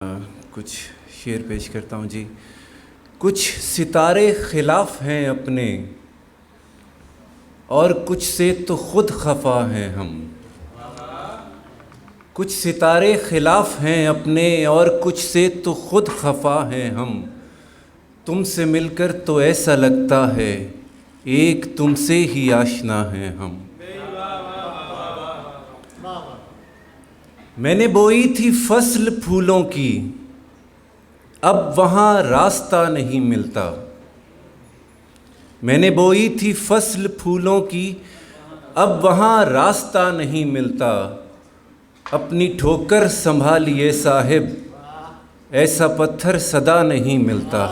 कुछ शेर पेश करता हूँ जी। कुछ सितारे खिलाफ हैं अपने और कुछ से तो खुद खफा हैं हम। कुछ सितारे खिलाफ हैं अपने और कुछ से तो खुद खफा हैं हम। तुमसे मिलकर तो ऐसा लगता है एक तुमसे ही आशना हैं हम। मैंने बोई थी फसल फूलों की, अब वहाँ रास्ता नहीं मिलता। मैंने बोई थी फसल फूलों की, अब वहाँ रास्ता नहीं मिलता। अपनी ठोकर संभालिए साहिब, ऐसा पत्थर सदा नहीं मिलता।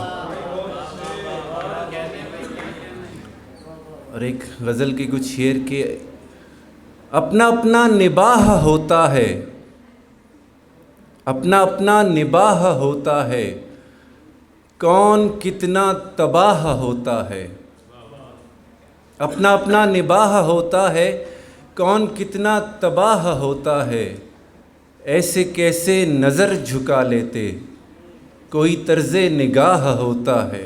और एक गज़ल के कुछ शेर के, अपना अपना निबाह होता है, अपना अपना निबाह होता है, कौन कितना तबाह होता है। अपना अपना निबाह होता है, कौन कितना तबाह होता है। ऐसे कैसे नज़र झुका लेते, कोई तर्ज़े निगाह होता है।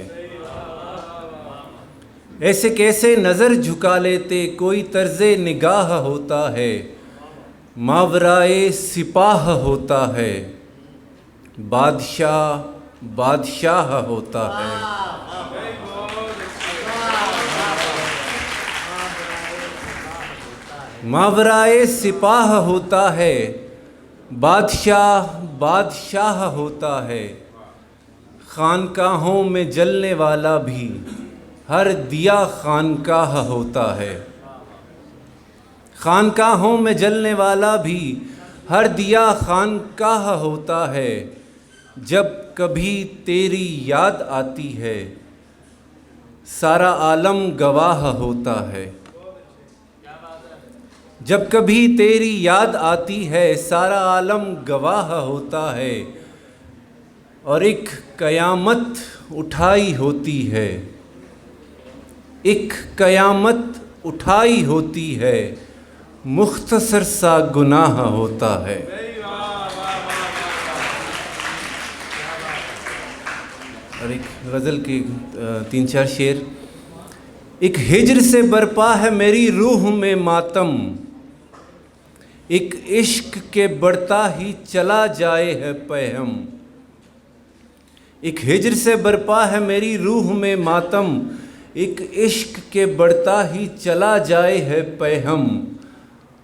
ऐसे कैसे नज़र झुका लेते, कोई तर्ज़े निगाह होता है। मावराए सिपाह होता है, बादशाह बादशाह होता है। मावराए सिपाह होता है, बादशाह बादशाह होता है। खानकाहों में जलने वाला भी हर दिया खानकाह होता है। खानकाहों में जलने वाला भी हर दिया खानकाह होता है। जब कभी तेरी याद आती है, सारा आलम गवाह होता है। जब कभी तेरी याद आती है, सारा आलम गवाह होता है। और एक कयामत उठाई होती है, एक कयामत उठाई होती है, मुख्तसर सा गुनाह होता है। और एक गज़ल के 3-4 शेर। एक हिज्र से बरपा है मेरी रूह में मातम, एक इश्क के बढ़ता ही चला जाए है पैहम। एक हिज्र से बरपा है मेरी रूह में मातम, एक इश्क के बढ़ता ही चला जाए है पैहम।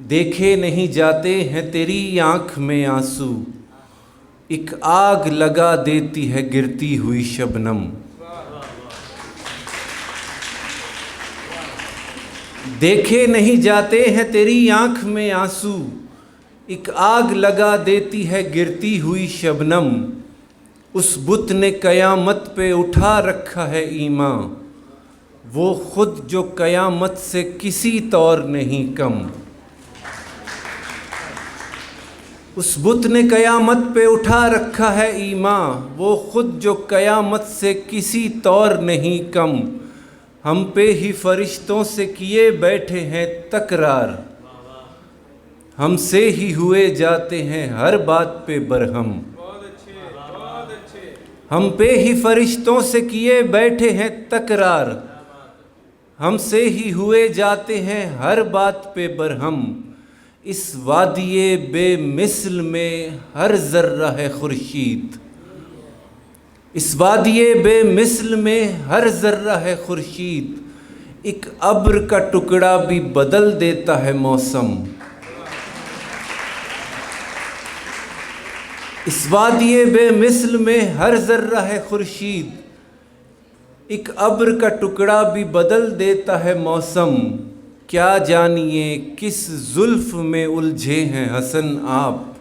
देखे नहीं जाते हैं तेरी आँख में आंसू, एक आग लगा देती है गिरती हुई शबनम। देखे नहीं जाते हैं तेरी आँख में आंसू, एक आग लगा देती है गिरती हुई शबनम। उस बुत ने कयामत पे उठा रखा है ईमा, वो खुद जो कयामत से किसी तौर नहीं कम। उस बुत ने कयामत पे उठा रखा है ईमा, वो खुद जो कयामत से किसी तौर नहीं कम। हम पे ही फरिश्तों से किए बैठे हैं तकरार, हमसे ही हुए जाते हैं हर बात पे बरहम। हम पे ही फरिश्तों से किए बैठे हैं तकरार, हमसे ही हुए जाते हैं हर बात पे बरहम। इस वादिये बेमिसल में हर ज़र्रा है खुर्शीद, इस वादिये बेमिसल में हर ज़र्रा है खुर्शीद। एक अब्र का टुकड़ा भी बदल देता है मौसम। इस वादिये बेमिसल में हर ज़र्रा है खुर्शीद, एक अब्र का टुकड़ा भी बदल देता है मौसम। क्या जानिए किस जुल्फ में उलझे हैं हसन आप,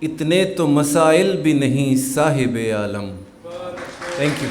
इतने तो मसाइल भी नहीं साहिब आलम। Thank you.